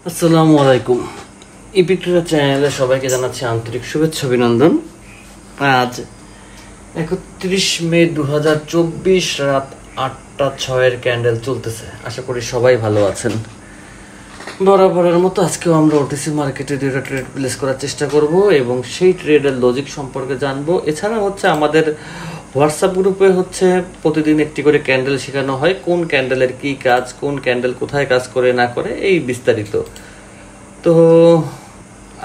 আসসালামু আলাইকুম। ইপিক্রিয়া চ্যানেলে সবাইকে জানাচ্ছি আন্তরিক শুভেচ্ছা অভিনন্দন। আজ 31 মে 2024 রাত 8:06 ক্যান্ডেল চলতেছে। আশা করি সবাই ভালো আছেন। বরাবরের মতো আজকেও আমরা ওটিসি মার্কেটে দুটো ট্রেড প্লেস করার চেষ্টা করব এবং সেই ট্রেডের লজিক সম্পর্কে জানবো। এছাড়া আমাদের হোয়াটসঅ্যাপ গ্রুপে প্রতিদিন একটি করে ক্যান্ডেল শেখানো হয়, কোন ক্যান্ডেলের কি কাজ, কোন ক্যান্ডেল কোথায় কাজ করে না করে, এই বিস্তারিত। তো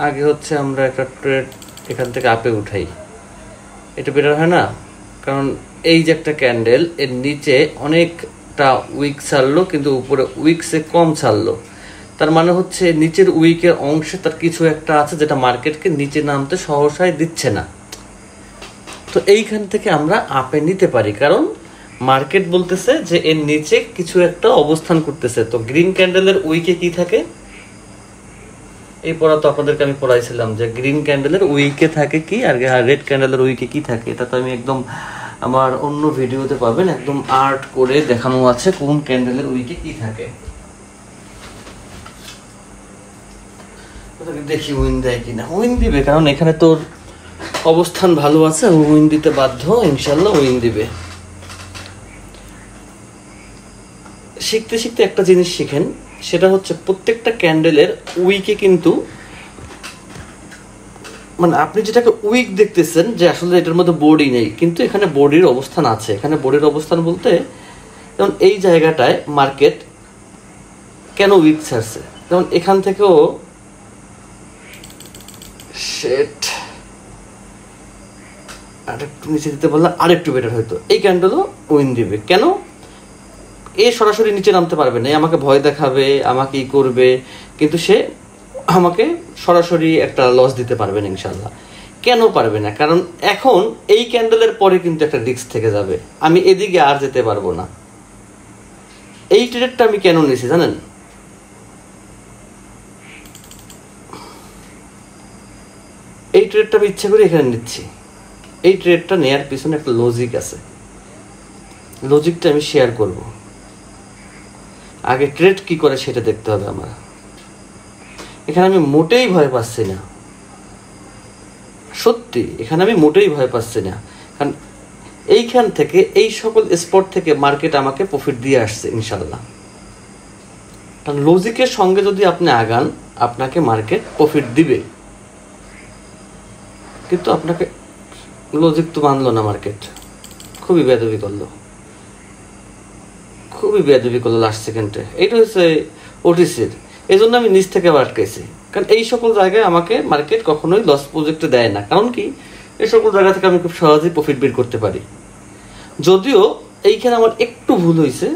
আগে আমরা একটা ট্রেড এখান থেকে আপে উঠাই, এটা বেটার হয় না? কারণ এই যে একটা ক্যান্ডেল, এর নিচে অনেকটা উইক ছাড়লো কিন্তু উপরে উইকসে কম ছাড়লো। তার মানে নিচের উইকের অংশে তার কিছু একটা আছে যেটা মার্কেটকে নিচে নামতে সহসায় দিচ্ছে না। তো এইখান থেকে আমরা আপে নিতে পারি, কারণ মার্কেট বলতেছে যে এর নিচে কিছু একটা অবস্থান করতেছে। তো গ্রিন ক্যান্ডেলের উইকে কি থাকে, এই পড়া তো আপনাদেরকে আমি পড়াইছিলাম যে গ্রিন ক্যান্ডেলের উইকে থাকে কি আর রেড ক্যান্ডেলের উইকে কি থাকে। এটা তো আমি একদম আমার অন্য ভিডিওতে পাবেন, একদম আর্ট করে দেখানো আছে কোন ক্যান্ডেলের উইকে কি থাকে। দেখি উইন দেয় কিনা। উইন দিবে, কারণ এখানে তোর অবস্থান ভালো আছে, উইন দিতে বাধ্য, ইনশাল্লাহ উইন দিবে। শিখতে শিখতে একটা জিনিস শিখেন, সেটা প্রত্যেকটা ক্যান্ডেলের উইকে কিন্তু আপনি যেটাকে উইক দেখতেছেন যে আসলে এটার মধ্যে বডি নেই, কিন্তু এখানে বডির অবস্থান আছে। এখানে বডির অবস্থান বলতে যেমন এই জায়গাটায় মার্কেট কেন উইক ছাড়ছে, যেমন এখান থেকেও আরেকটু নিচে দিতে বললে আরেকটু বেটার হইতো। এই ক্যান্ডেলও উইন দিবে। কেন? এ সরাসরি নিচে নামতে পারবে না, আমাকে ভয় দেখাবে, আমাকে ই করবে, কিন্তু সে আমাকে সরাসরি একটা লস দিতে পারবে না ইনশাল্লাহ। কেন পারবে না? কারণ এখন এই ক্যান্ডেলের পরে কিন্তু একটা রিস্ক থেকে যাবে, আমি এদিকে আর যেতে পারবো না। এই ট্রেডটা আমি কেন নিয়েছি জানেন? এই ট্রেডটা আমি ইচ্ছা করে এখানে নিচ্ছি। এই ট্রেডটা নেয়ার পিছনে একটা লজিক আছে, লজিকটা আমি শেয়ার করব। আগে ট্রেড কি করে সেটা দেখতে হবে আমার। এখানে আমি মোটেই ভয় পাচ্ছি না, সত্যি এখানে আমি মোটেই ভয় পাচ্ছি না, কারণ এইখান থেকে এই সকল স্পট থেকে মার্কেট আমাকে প্রফিট দিয়ে আসছে ইনশাল্লাহ। কারণ লজিকের সঙ্গে যদি আপনি আগান, আপনাকে মার্কেট প্রফিট দিবে, কিন্তু আপনাকে লজিক তো মানলো না মার্কেট, খুবই বেয়াদবি করলো, লাস্ট সেকেন্ডে। এইটা ওটিসির, এই জন্য আমি নিচ থেকে আটকাইছি। কারণ এই সকল জায়গায় আমাকে মার্কেট কখনোই লস প্রজেক্টে দেয় না। কারণ কি, এই সকল জায়গা থেকে আমি খুব সহজেই প্রফিট বের করতে পারি। যদিও এইখানে আমার একটু ভুল হয়েছে,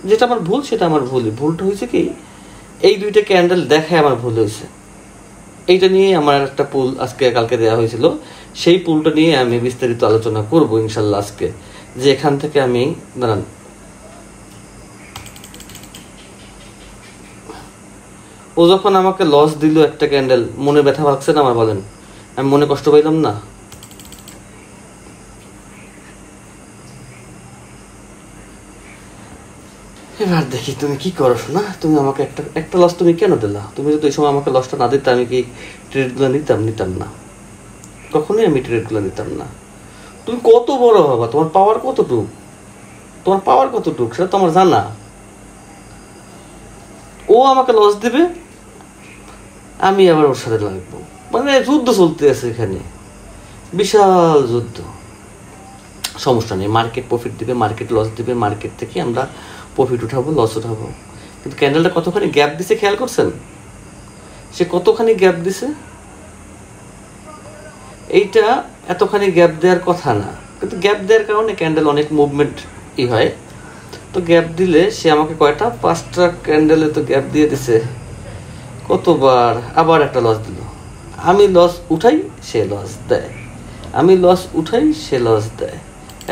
যেটা আমার ভুল সেটা আমার ভুলটা হয়েছে কি, এই দুইটা ক্যান্ডেল দেখায় আমার ভুল হয়েছে। এইটা নিয়ে আমার একটা পুল আজকে কালকে দেওয়া হয়েছিল, সেই পুলটা নিয়ে আমি বিস্তারিত আলোচনা করবো ইনশাল্লাহ আজকে। যে এখান থেকে আমি দাঁড়ান, ও যখন আমাকে লস দিল একটা ক্যান্ডেল, মনে ব্যথা লাগছে না আমার? বলেন, আমি মনে কষ্ট পাইলাম না? এবার দেখি তুমি কি করো না। তুমি আমাকে একটা লস তুমি কেন দিলা? তুমি যদি এই সময় আমাকে লসটা না দিতে, আমি কি ট্রেডগুলো নিতাম না? কখনোই আমি ট্রেডগুলো নিতাম না। তুমি কত বড় হবা, তোমার পাওয়ার কতটুক সেটা তো আমার জানা। ও আমাকে লস দিবে, আমি আবার ওর সাথে লাগবো, যুদ্ধ চলতে আছে এখানে, বিশাল যুদ্ধ। সমস্যা নেই, মার্কেট প্রফিট দিবে, মার্কেট লস দিবে, মার্কেট থেকে আমরা প্রফিট উঠাবো, লস উঠাবো। কিন্তু ক্যান্ডেলটা কতখানি গ্যাপ দিছে খেয়াল করছেন? সে কতখানি গ্যাপ দিছে? এইটা এতখানি গ্যাপ দেওয়ার কথা না, কিন্তু গ্যাপ দেওয়ার কারণে ক্যান্ডেল অনেক মুভমেন্ট হয়। তো গ্যাপ দিলে সে আমাকে কয়টা 5টা ক্যান্ডেলে তো গ্যাপ দিয়ে দিছে কতবার, আবার একটা লস দিল। আমি লস উঠাই, সে লস দেয়, আমি লস উঠাই, সে লস দেয়।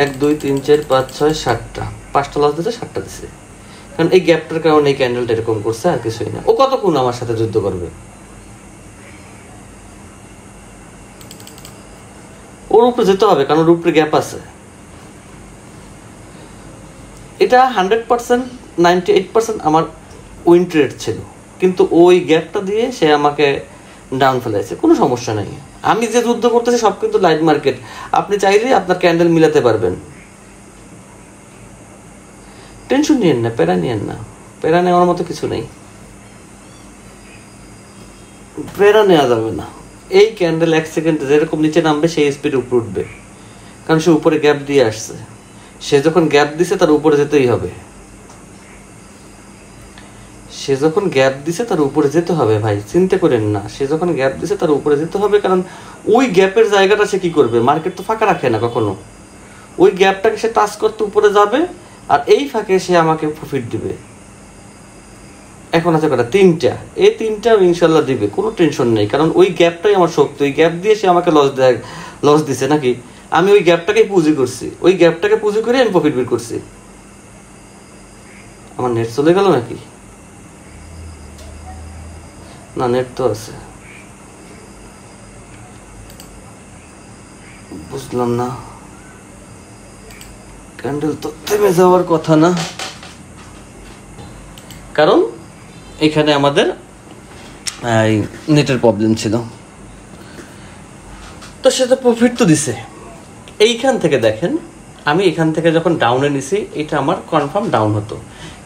1 2 3 4 5 6 7টা, 5টা লস দিতে 7টা দিছে। কারণ এই গ্যাপটার কারণে এই ক্যান্ডেলটা এরকম করছে, আর কিছুই না। ও কতক্ষণ আমার সাথে যুদ্ধ করবে? ওর উপরে যেতে হবে, কারণ ওর উপরে গ্যাপ আছে। এটা 100% 98% আমার উইন ট্রেড ছিল, কিন্তু ওই গ্যাপটা দিয়ে সে আমাকে ডাউন ফেলেছে। কোনো সমস্যা নেই, আমি যে যুদ্ধ করতেছি সব কিন্তু লাইভ মার্কেট, আপনি চাইলেই আপনার ক্যান্ডেল মিলাতে পারবেন। টেনশন নিয়েন না, প্যারা নিয়েন না, প্যারা নেওয়ার মতো কিছু নেই, প্যারা নেওয়া যাবে না। এই ক্যান্ডেল 1 সেকেন্ডে যেরকম নিচে নামবে সেই স্পিডে উপরে উঠবে, কারণ সে উপরে গ্যাপ দিয়ে আসছে। সে যখন গ্যাপ দিছে তার উপরে যেতেই হবে, সে যখন গ্যাপ দিছে তার উপরে যেতে হবে ভাই, চিন্তা করেন না। সে যখন গ্যাপ দিছে তার উপরে যেতে হবে, কারণ ওই গ্যাপের জায়গাটা সে কি করবে, মার্কেট তো ফাঁকা রাখে না কখনো, ওই গ্যাপটাকে সে টাচ করতে উপরে যাবে, আর এই ফাঁকে সে আমাকে প্রফিট দিবে। এখন আছে কটা, 3টা, এই 3টাও ইনশাল্লাহ দিবে, কোনো টেনশন নেই, কারণ ওই গ্যাপটাই আমার শক্তি। ওই গ্যাপ দিয়ে সে আমাকে লস দিছে নাকি, আমি ওই গ্যাপটাকেই পুঁজি করছি, ওই গ্যাপটাকে পুঁজি করে আমি প্রফিট বের করছি। আমার নেট চলে গেল নাকি? না, নেট তো আছে, বুঝলাম না। ক্যান্ডেল তো থেমে যাওয়ার কথা না, কারণ এখানে আমাদের নেটের প্রবলেম ছিল। তো সেটা প্রফিট তো দিছে। এইখান থেকে দেখেন, আমি এখান থেকে যখন ডাউনে নিছি, এটা আমার কনফার্ম ডাউন হতো,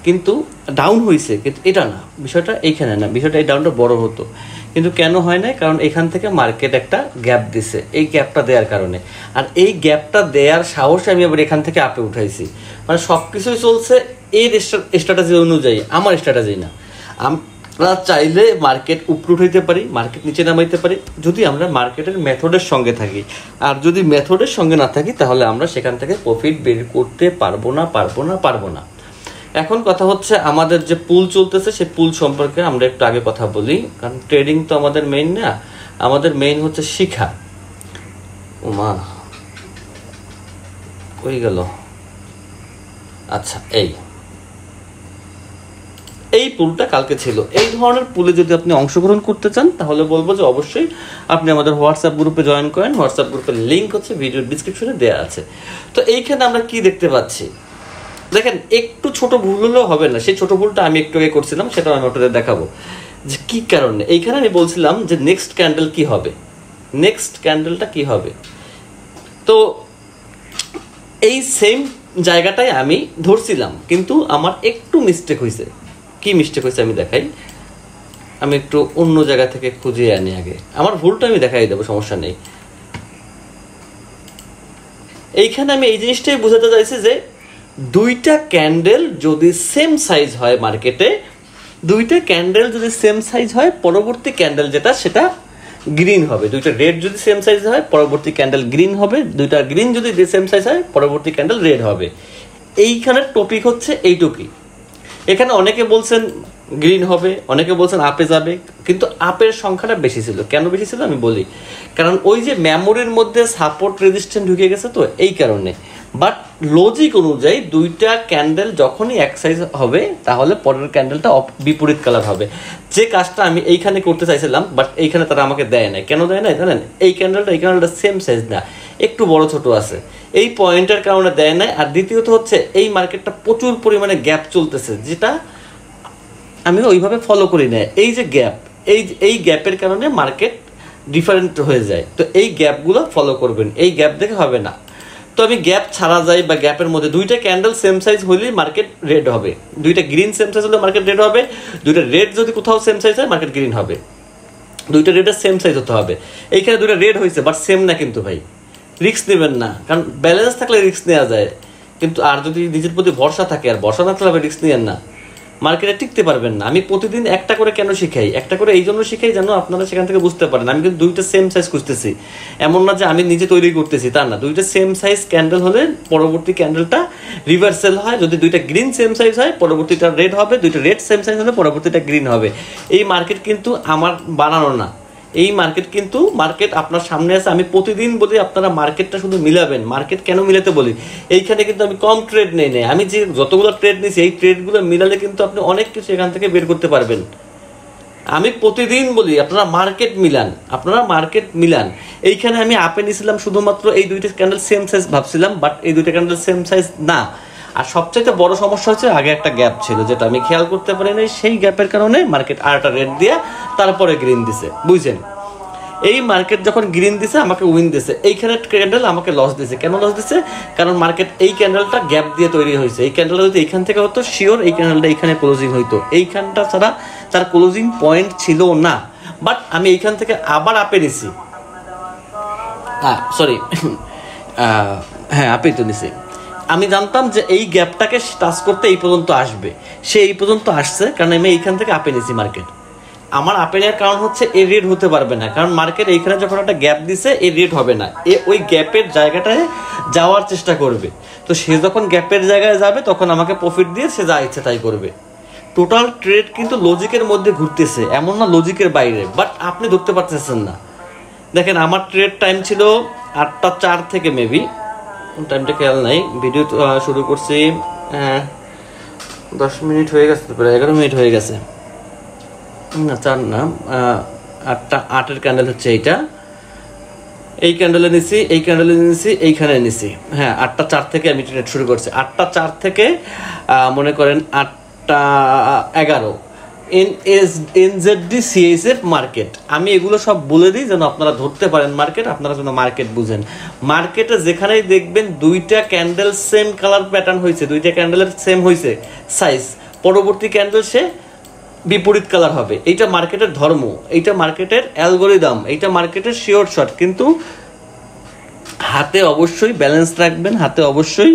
কিন্তু ডাউন হয়েছে, কিন্তু এটা না বিষয়টা, এইখানে না বিষয়টা, এই ডাউনটা বড় হতো, কিন্তু কেন হয় না, কারণ এখান থেকে মার্কেট একটা গ্যাপ দিছে, এই গ্যাপটা দেওয়ার কারণে। আর এই গ্যাপটা দেওয়ার সাহসে আমি আবার এখান থেকে আপে উঠাইছি, মানে সব কিছুই চলছে এর স্ট্র্যাটেজি অনুযায়ী, আমার স্ট্র্যাটেজি না। আমরা চাইলে মার্কেট উপরে উঠাইতে পারি, মার্কেট নিচে নামাইতে পারি, যদি আমরা মার্কেটের মেথডের সঙ্গে থাকি। আর যদি মেথডের সঙ্গে না থাকি, তাহলে আমরা সেখান থেকে প্রফিট বের করতে পারবো না। এখন কথা হচ্ছে, আমাদের যে পুল চলতেছে সেই পুল সম্পর্কে আমরা একটু আগে কথা বলি, কারণ ট্রেডিং তো আমাদের মেইন না, আমাদের মেইন হচ্ছে শিখা। ওমা হয়ে গেল। আচ্ছা, এই পুলটা কালকে ছিল। এই ধরনের পুলে যদি আপনি অংশগ্রহণ করতে চান, তাহলে বলবো যে অবশ্যই আপনি আমাদের হোয়াটসঅ্যাপ গ্রুপে জয়েন করেন। হোয়াটসঅ্যাপ গ্রুপের লিঙ্ক হচ্ছে ভিডিওর ডিসক্রিপশনে দেওয়া আছে। তো এইখানে আমরা কি দেখতে পাচ্ছি, দেখেন একটু ছোট ভুল হলেও হবে না, সেই ছোট ভুলটা আমি একটু আগে করছিলাম, সেটাও আমি আপনাদের দেখাবো যে কি কারণে। এইখানে আমি বলছিলাম যে নেক্সট ক্যান্ডেল কি হবে, নেক্সট ক্যান্ডেলটা কি হবে। তো এই সেম জায়গাটাই আমি ধরছিলাম, কিন্তু আমার একটু মিস্টেক হয়েছে। কি মিস্টেক হয়েছে আমি দেখাই, আমি একটু অন্য জায়গা থেকে খুঁজে আনি আগে, আমার ভুলটা আমি দেখাই দেবো, সমস্যা নেই। এইখানে আমি এই জিনিসটাই বোঝাতে চাইছি যে দুইটা ক্যান্ডেল যদি সেম সাইজ হয় মার্কেটে, দুইটা ক্যান্ডেল যদি সেম সাইজ হয়, পরবর্তী ক্যান্ডেল যেটা সেটা গ্রিন হবে। দুইটা রেড যদি সেম সাইজ হয়, পরবর্তী ক্যান্ডেল গ্রিন হবে। দুইটা গ্রিন যদি সেম সাইজ হয়, পরবর্তী ক্যান্ডেল রেড হবে। এইখানের টপিক হচ্ছে এইটুকুই। এখানে অনেকে বলছেন গ্রিন হবে, অনেকে বলছেন আপে যাবে, কিন্তু আপের সংখ্যাটা বেশি ছিল। কেন বেশি ছিল আমি বলি, কারণ ওই যে মেমোরির মধ্যে সাপোর্ট রেজিস্ট্যান্স ঢুকে গেছে, তো এই কারণে। বাট লজিক অনুযায়ী দুইটা ক্যান্ডেল যখনই এক সাইজ হবে, তাহলে পরের ক্যান্ডেলটা বিপরীত কালার হবে। যে কাজটা আমি এইখানে করতে চাইছিলাম, বাট এইখানে তারা আমাকে দেয় নাই। কেন দেয় নাই জানেন? এই ক্যান্ডেলটা সেম সাইজ না, একটু বড় ছোট আছে, এই পয়েন্টের কারণে দেয় নাই। আর দ্বিতীয়ত হচ্ছে, এই মার্কেটটা প্রচুর পরিমাণে গ্যাপ চলতেছে, যেটা আমি ওইভাবে ফলো করি না। এই যে গ্যাপ, এই গ্যাপের কারণে মার্কেট ডিফারেন্ট হয়ে যায়। তো এই গ্যাপগুলো ফলো করবেন, এই গ্যাপ দেখে হবে না। তো আমি গ্যাপ ছাড়া যাই বা গ্যাপের মধ্যে দুইটা ক্যান্ডেল সেম সাইজ হলেই মার্কেট রেড হবে, দুইটা গ্রিন সেম সাইজ হলে মার্কেট রেড হবে, দুইটা রেড যদি কোথাও সেম সাইজ হয় মার্কেট গ্রিন হবে। দুইটা রেডের সেম সাইজ হতে হবে। এইখানে দুইটা রেড হয়েছে, বাট সেম না, কিন্তু ভাই রিস্ক নেবেন না, কারণ ব্যালেন্স থাকলে রিস্ক নেওয়া যায়, কিন্তু আর যদি নিজের প্রতি ভরসা থাকে, আর ভরসা না থাকলে রিস্ক নেন না, মার্কেটে টিকতে পারবেন না। আমি প্রতিদিন একটা করে কেন শিখাই, একটা করে এই জন্য শিখাই যেন আপনারা সেখান থেকে বুঝতে পারেন। আমি কিন্তু দুইটা সেম সাইজ খুঁজতেছি, এমন না যে আমি নিজে তৈরি করতেছি, তা না। দুইটা সেম সাইজ ক্যান্ডেল হলে পরবর্তী ক্যান্ডেলটা রিভার্সাল হয়। যদি দুইটা গ্রিন সেম সাইজ হয়, পরবর্তীটা রেড হবে। দুইটা রেড সেম সাইজ হলে পরবর্তীটা গ্রিন হবে। এই মার্কেট কিন্তু আমার বানানো না, এই মার্কেট কিন্তু মার্কেট আপনার সামনে আছে। আমি প্রতিদিন বলি আপনারা মার্কেটটা শুধু মিলাবেন। মার্কেট কেন মিলাতে বলি, এইখানে কিন্তু আমি কম ট্রেড নেই নাই, আমি যে যতগুলো ট্রেড নিয়েছি এই ট্রেডগুলো মিলালে কিন্তু আপনি অনেক কিছু এখান থেকে বের করতে পারবেন। আমি প্রতিদিন বলি আপনারা মার্কেট মিলান, এইখানে আমি আপে নিয়েছিলাম শুধুমাত্র এই দুইটা ক্যান্ডেল সেম সাইজ ভাবছিলাম, বাট এই দুইটা ক্যান্ডেল সেম সাইজ না। আর সবচাইতে বড় সমস্যা হচ্ছে আগে একটা গ্যাপ ছিল যেটা আমি খেয়াল করতে পারি নাই, সেই গ্যাপের কারণে মার্কেট আরেকটা রেড দিয়ে তারপরে গ্রিন দিছে, বুঝছেন? এই মার্কেট যখন গ্রিন দিছে আমাকে উইন দিছে, এইখানে ক্যান্ডেল আমাকে লস দিছে। কেন লস দিছে? কারণ মার্কেট এই ক্যান্ডেলটা গ্যাপ দিয়ে তৈরি হয়েছে। এই ক্যান্ডেলটা যদি এইখান থেকে হতো শিওর এই ক্যান্ডেলটা এইখানে ক্লোজিং হইতো, এইখানটা ছাড়া তার ক্লোজিং পয়েন্ট ছিল না। বাট আমি এইখান থেকে আবার আপে নিছি, সরি হ্যাঁ আপেই তো নিছি। আমি জানতাম যে এই গ্যাপটাকে টাচ করতে এই পর্যন্ত আসবে, সে এই পর্যন্ত আসছে কারণ আমি এইখান থেকে আপে নিছি মার্কেট। আমার আপে নেওয়ার কারণ হচ্ছে এ রেড হতে পারবে না, কারণ মার্কেট এইখানে যখন একটা গ্যাপ দিছে এ রেড হবে না, এ ওই গ্যাপের জায়গাটায় যাওয়ার চেষ্টা করবে। তো সে যখন গ্যাপের জায়গায় যাবে তখন আমাকে প্রফিট দিয়ে সে যা ইচ্ছে তাই করবে। টোটাল ট্রেড কিন্তু লজিকের মধ্যে ঘুরতেছে, এমন না লজিকের বাইরে, বাট আপনি ধরতে পারতেছেন না। দেখেন আমার ট্রেড টাইম ছিল 8:04 থেকে, মেবি টাইমটা খেয়াল নাই, ভিডিও শুরু করছি 10 মিনিট হয়ে গেছে, প্রায় 11 মিনিট হয়ে গেছে, না 4 না 8:08 ক্যান্ডেল হচ্ছে এইটা। এই ক্যান্ডেলে নিছি, এই ক্যান্ডেলে নিছি, এইখানে নিছি। হ্যাঁ 8:04 থেকে আমি ট্রেড শুরু করছি। 8:04 থেকে মনে করেন 8:11 NZD CHF মার্কেট। আমি এগুলো সব বলে দিই যেন আপনারা ধরতে পারেন মার্কেট, আপনারা যেন মার্কেট বুঝেন। মার্কেটে যেখানেই দেখবেন দুইটা ক্যান্ডেল সেম কালার প্যাটার্ন হয়েছে, দুইটা ক্যান্ডেলের সেম হয়েছে সাইজ, পরবর্তী ক্যান্ডেল সে বিপরীত কালার হবে। এইটা মার্কেটের ধর্ম, এইটা মার্কেটের অ্যালগোরিদম, এইটা মার্কেটের শিওর শট। কিন্তু হাতে অবশ্যই ব্যালেন্স রাখবেন, হাতে অবশ্যই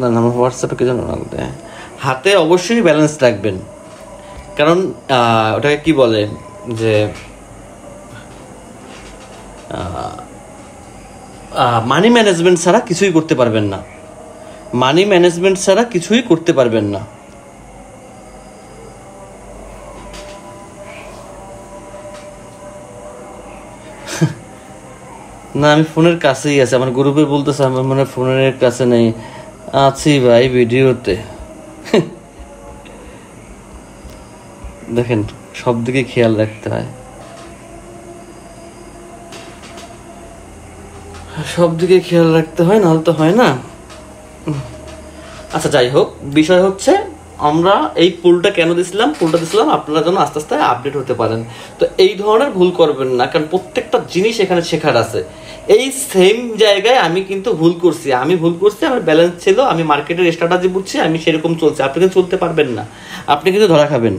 না আমার হোয়াটসঅ্যাপে কি জানো, হাতে অবশ্যই ব্যালেন্স রাখবেন। কারণ ওটাকে কি বলে যে মানি ম্যানেজমেন্ট ছাড়া কিছুই করতে পারবেন না, মানি ম্যানেজমেন্ট ছাড়া কিছুই করতে পারবেন না। না আমি ফোনের কাছেই আছি, আমার গ্রুপে বলতেছে আমার মনে ফোনের কাছে নেই, আছি ভাই ভিডিওতে। দেখেন সব দিকে খেয়াল রাখতে হয়, সব দিকে খেয়াল রাখতে হয়, নাহলে তো হয় না। আচ্ছা যাই হোক, বিষয় হচ্ছে আমরা এই পুলটা কেন দিছিলাম, পুলটা দিছিলাম আপনারা যেন আস্তে আস্তে আপডেট হতে পারেন। তো এই ধরনের ভুল করবেন না, কারণ প্রত্যেকটা জিনিস এখানে শেখার আছে। এই সেম জায়গায় আমি কিন্তু ভুল করছি, আমার ব্যালেন্স ছিল, আমি মার্কেটের স্ট্র্যাটেজি বুঝছি, আমি সেরকম চলছি। আপনি কিন্তু চলতে পারবেন না, আপনি কিন্তু ধরা খাবেন।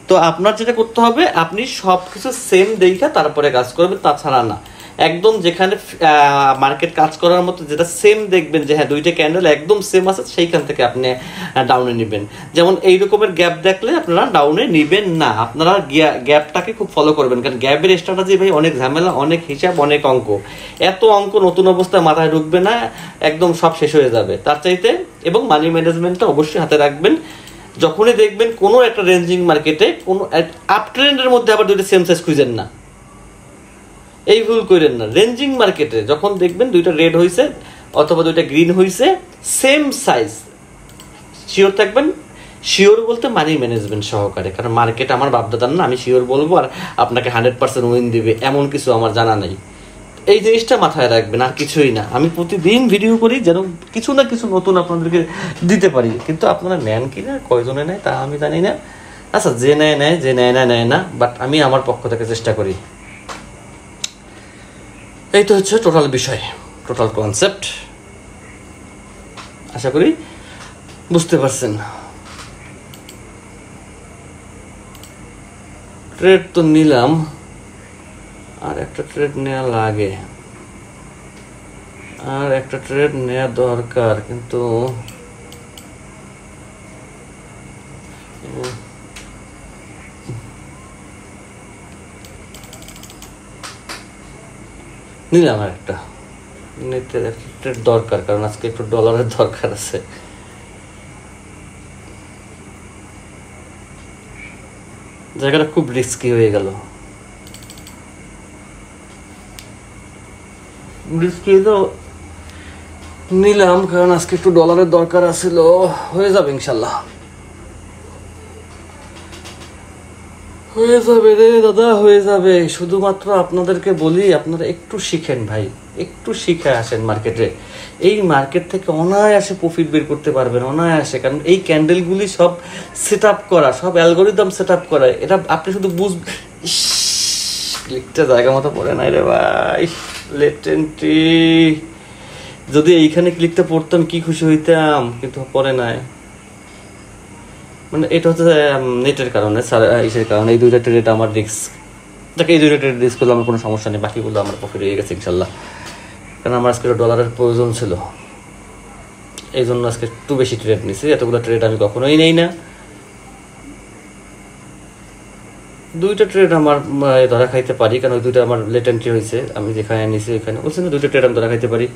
তো আপনার যেটা করতে হবে, আপনি সব কিছু সেম দেখে তারপরে কাজ করবেন, তাছাড়া না। একদম যেখানে মার্কেট কাজ করার মতো যেটা সেম দেখবেন যে হ্যাঁ দুইটা ক্যান্ডেল একদম সেম আছে, সেইখান থেকে আপনি ডাউনে নেবেন। যেমন এই রকমের গ্যাপ দেখলে আপনারা ডাউনে নেবেন না, আপনারা গ্যাপটাকে খুব ফলো করবেন। কারণ গ্যাপের স্ট্র্যাটেজি ভাই অনেক ঝামেলা, অনেক হিসাব, অনেক অঙ্ক। এত অঙ্ক নতুন অবস্থায় মাথায় ঢুকবে না, একদম সব শেষ হয়ে যাবে তার চাইতে। এবং মানি ম্যানেজমেন্টটা অবশ্যই হাতে রাখবেন। যখনই দেখবেন কোনো একটা রেঞ্জিং মার্কেটে কোনো আপ ট্রেন্ডের মধ্যে আবার দুইটা সেম সাইজ খুঁজেন না, এই ভুল করেন না। রেঞ্জিং মার্কেটে যখন দেখবেন দুইটা রেড হয়েছে অথবা দুইটা গ্রিন হয়েছে সেম সাইজ, শিওর থাকবেন। শিওর বলতে মানি ম্যানেজমেন্ট সহকারে, কারণ মার্কেট আমার বাপদাদার না, আমি শিওর বলবো আর আপনাকে 100% উইন দিবে এমন কিছু আমার জানা নেই। এই জিনিসটা মাথায় রাখবেন, আর কিছুই না। আমি প্রতিদিন ভিডিও করি যেন কিছু না কিছু নতুন আপনাদেরকে দিতে পারি, কিন্তু আপনারা নেন কি না, কয়জনে নেয় তা আমি জানি না। আচ্ছা যে নেয় নেয়, যে নেয় না নেয় না, বাট আমি আমার পক্ষ থেকে চেষ্টা করি। এই তো হচ্ছে টোটাল বিষয়, টোটাল কনসেপ্ট। আশা করি বুঝতে পারছেন। ট্রেড তো নিলাম, আর একটা ট্রেড নেওয়া লাগে, আর একটা ট্রেড নেওয়া দরকার, কিন্তু নিলাম আর একটা নিতে ট্রেড দরকার, কারণ আজকে একটু ডলারের দরকার আছে। জায়গাটা খুব রিস্কি হয়ে গেল, রিস্কি তো নিলাম কারণ আজকে একটু ডলারের দরকার আছিল। হয়ে যাবে ইনশাল্লাহ, হয়ে যাবে রে দাদা, হয়ে যাবে। শুধুমাত্র আপনাদেরকে বলি আপনারা একটু শিখেন ভাই, একটু শিখে আসেন মার্কেটে। এই মার্কেট থেকে অনায়াসে প্রফিট বের করতে পারবেন, অনায়াসে। কারণ এই ক্যান্ডেলগুলি সব সেট আপ করা, সব অ্যালগোরিদম সেট আপ করা, এটা আপনি শুধু ক্লিকটা জায়গা মতো পড়ে নাই রে ভাই, লেটেন্টি। যদি এইখানে ক্লিকটা পড়তাম কি খুশি হইতাম, কিন্তু পরে নাই। মানে এটা হচ্ছে নেটের কারণে, ইসের কারণে। এই দুইটা ট্রেড আমার রিস্ক, যাকে এই দুইটা ট্রেড রিস্ক করলে আমার কোনো সমস্যা নেই, বাকিগুলো আমার প্রফিট হয়ে গেছে ইনশাল্লাহ। কারণ আমার আজকে ডলারের প্রয়োজন ছিল, এই জন্য আজকে একটু বেশি ট্রেড নিছি। এতগুলো ট্রেড আমি কখনোই নেই না। দুইটা ট্রেড আমার ধরা খাইতে পারি, কারণ ওই দুইটা আমার লেটেন্ট্রি হয়েছে। আমি যেখানে নিছি ওইখানে বলছি না, দুইটা ট্রেড আমি ধরা খাইতে পারি,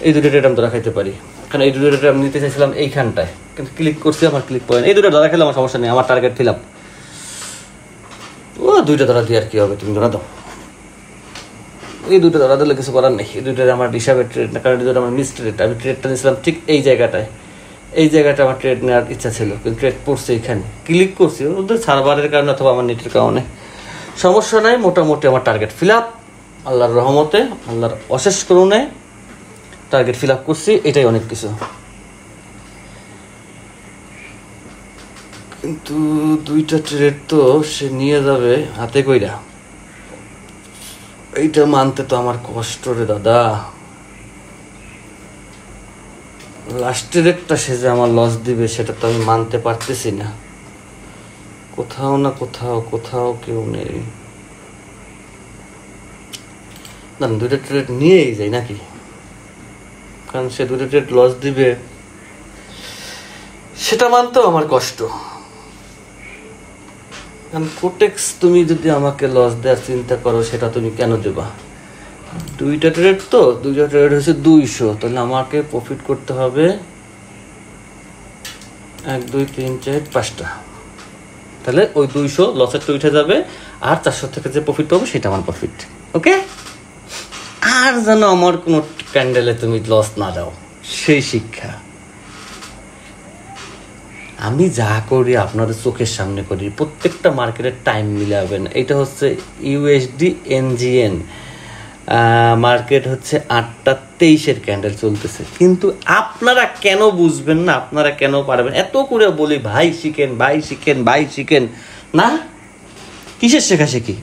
এই দুটো ট্রেড আমি ধরা খাইতে পারি। কারণ এই দুটো ট্রেড আমি নিতে চাইছিলাম এইখানটায়, কিন্তু ক্লিক করছি, আমার ক্লিক পয়েন্ট। এই দুটো ধরা খেলে আমার সমস্যা নেই, আমার টার্গেট ফিল আপ। ও দুইটা ধরা দিয়ে আর কি হবে, তুমি ধরা দাও। এই দুটো ধরা দিলে কিছু করার নেই, এই দুটো আমার হিসাবে ট্রেড না, কারণ এই দুটো আমার মিস ট্রেড। আমি ট্রেডটা নিয়েছিলাম ঠিক এই জায়গাটায়, এই জায়গাটা আমার ট্রেড নেওয়ার ইচ্ছা ছিল, কিন্তু ট্রেড পড়ছে এইখানে, ক্লিক করছি। ওদের সার্ভারের কারণে অথবা আমার নেটের কারণে, সমস্যা নাই। মোটামুটি আমার টার্গেট ফিল আপ, আল্লাহর রহমতে, আল্লাহর অশেষ করুণে টার্গেট ফিল আপ করছি, এটাই অনেক কিছু। কিন্তু দুইটা ট্রেড তো সে নিয়ে যাবে হাতে কইরা, এইটা মানতে তো আমার কষ্ট রে দাদা। লাস্টের একটা সে যে আমার লস দিবে, সেটা তো আমি মানতে পারতেছি না। কোথাও না কোথাও কেউ নেই। না, দুইটা ট্রেড নিয়েই যাই নাকি, কারণ সে দুটো ট্রেড লস দিবে, সেটা মানতেও আমার কষ্ট। কারণ কোটেক্স তুমি যদি আমাকে লস দেওয়ার চিন্তা করো, সেটা তুমি কেন দেবা? দুইটা ট্রেড তো, দুইটা ট্রেড হচ্ছে 200, তাহলে আমাকে প্রফিট করতে হবে 1 2 3 4 5টা। তাহলে ওই 200 লসের তো উঠে যাবে, আর 400 থেকে যে প্রফিট পাবো সেটা আমার প্রফিট। ওকে, আর যেন আমার কোনো ক্যান্ডেলে তুমি লস না দাও, সেই শিক্ষা। আমি যা করি আপনাদের চোখের সামনে করি, প্রত্যেকটা মার্কেটের টাইম মিলাবেন। এটা হচ্ছে ইউএসডি এনজিএন মার্কেট, হচ্ছে 8টা 23-এর ক্যান্ডেল চলতেছে। কিন্তু আপনারা কেন বুঝবেন না, আপনারা কেন পারবেন? এত করে বলি ভাই শিখেন, ভাই শিখেন, ভাই শিখেন না। কিসের শেখাশেখি?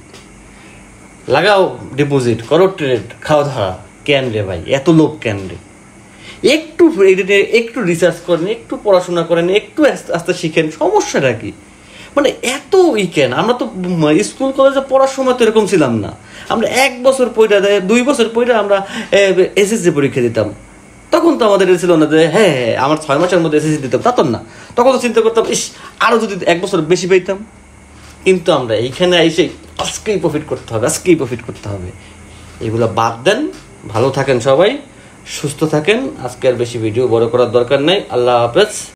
লাগাও ডিপোজিট, করো ট্রেড, খাওয়া ধরা। কেন রে ভাই এত লোভ কেন রে? একটু রিসার্চ করেন, একটু পড়াশোনা করেন, একটু আস্তে আস্তে শিখেন, সমস্যাটা কি? মানে এত কেন? আমরা তো স্কুল কলেজে পড়ার সময় তো এরকম ছিলাম না। আমরা 1 বছর পড়া, 2 বছর পড়া আমরা এসএসসি পরীক্ষা দিতাম। তখন তো আমাদের ছিল না যে হ্যাঁ আমার 6 মাসের মধ্যে এসএসসি দিতাম, তা তো না। তখন তো চিন্তা করতাম ইস আরও যদি 1 বছর বেশি পেতাম। কিন্তু আমরা এইখানে এসে আজকেই প্রফিট করতে হবে, আজকেই প্রফিট করতে হবে। এগুলো বাদ দেন। ভালো থাকেন সবাই, সুস্থ থাকেন। আজকে আর বেশি ভিডিও বড় করার দরকার নেই। আল্লাহ হাফেজ।